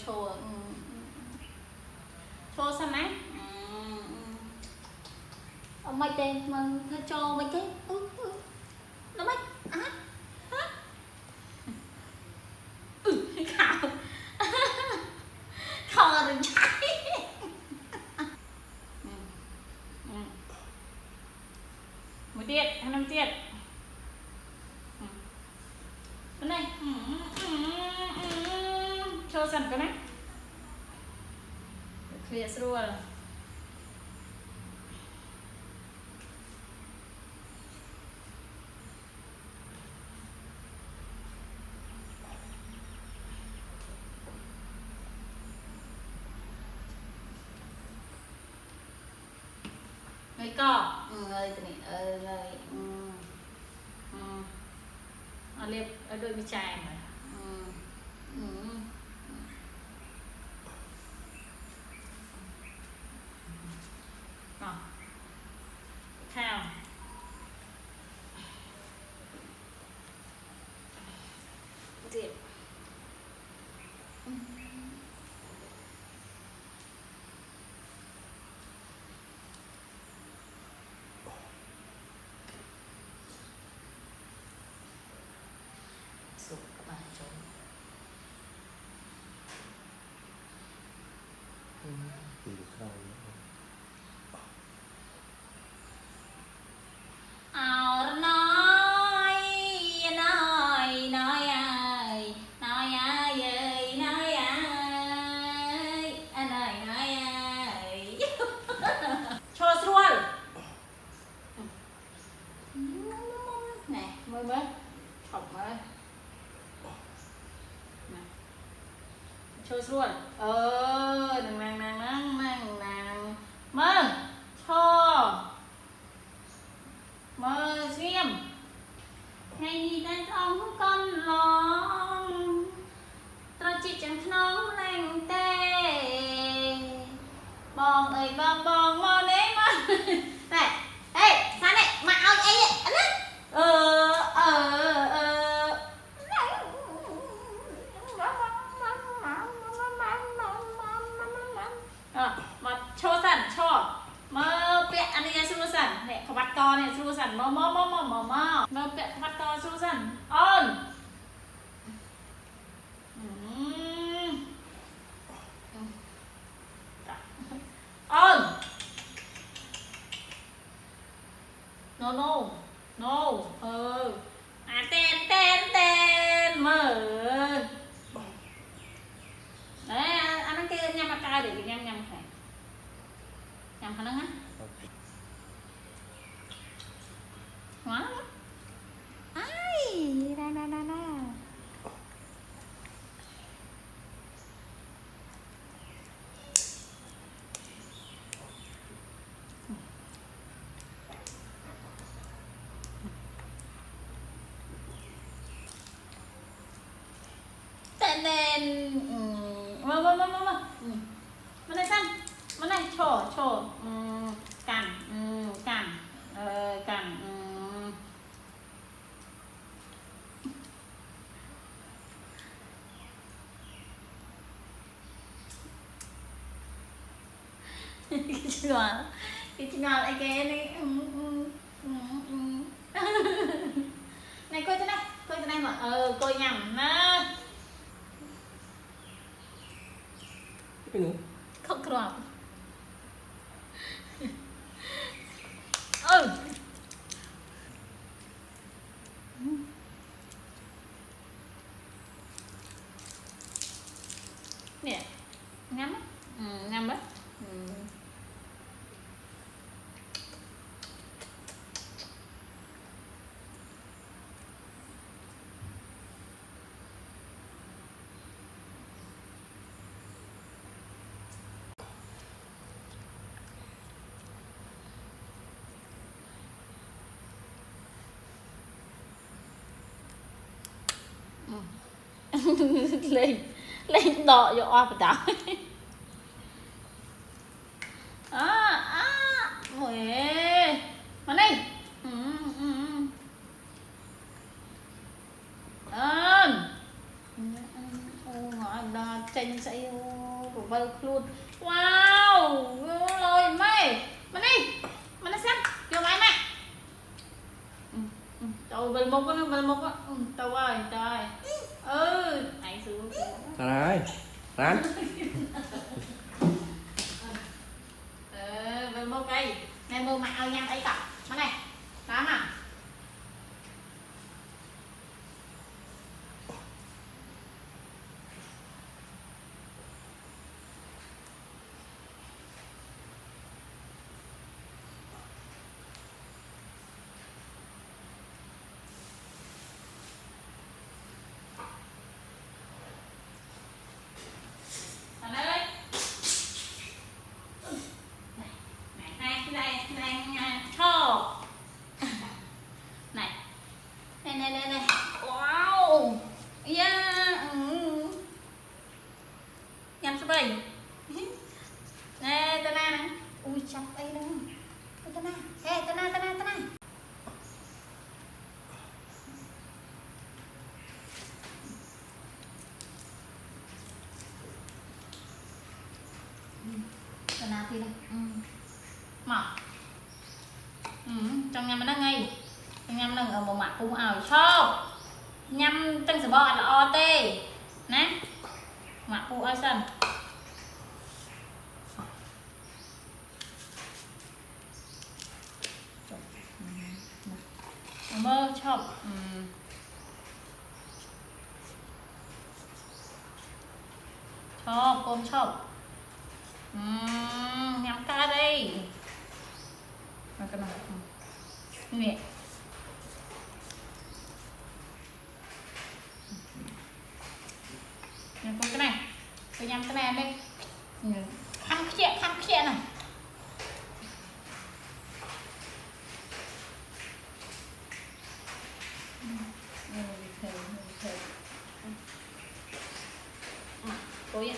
chô chô sao nè ông mày tên mà cho mấy cái nó mày khảo không là đừng chạy một tiết hai năm tiết cái này cho dần cái này clear rồi người cỏ người liệp ở đôi bị chài mà theo diệp sụp các bạn trốn mới mới học mới chơi luôn nàng mơ cho mơ xiêm ngày đi đến ông con lòng tao chỉ chẳng nóng lành tê bong ơi bong mơ đấy mà này ê sao này mà ao ấy mà cho sẵn cho mơ bẹ anh ấy xuống sẵn này có bắt to này xuống sẵn mơ bẹ bắt to xuống sẵn ơn no tên mở đấy anh ăn kia nhâm cay để nhâm phải nhâm khả năng á hóa lắm ai ra nên mà này xanh mà này trổ cằn cái chuyện nào lại cái này này coi thế này mà coi nhầm nó không crop nè ngắm ngắm đó lên đọ vô oa phải mẹ mà đây ô ngồi đó tranh sẽ của vơ luôn wow rồi mày mà đi mà nó xem vô máy mày tao về một á tao ơi trời hãy xuống Sao đây? Rán. về một cây này mơ mày ao nhăn ấy cả mà này tám à này wow yeah nhắm số 7 nè tên na nè ui chặt đây đâu tên na hey tên na tên na thì đây mà trong nhà mình đang ngay trong nhà mình đang ở một mặt cũng ảo cho nhâm tăng sự bò là o tê nè mặt phụ ai sân mơ chọc chọc con chọc nhắm ca đây mà cái này nè nhắm con cái này tôi nhắm cái này em đi khăn khịa này Ôi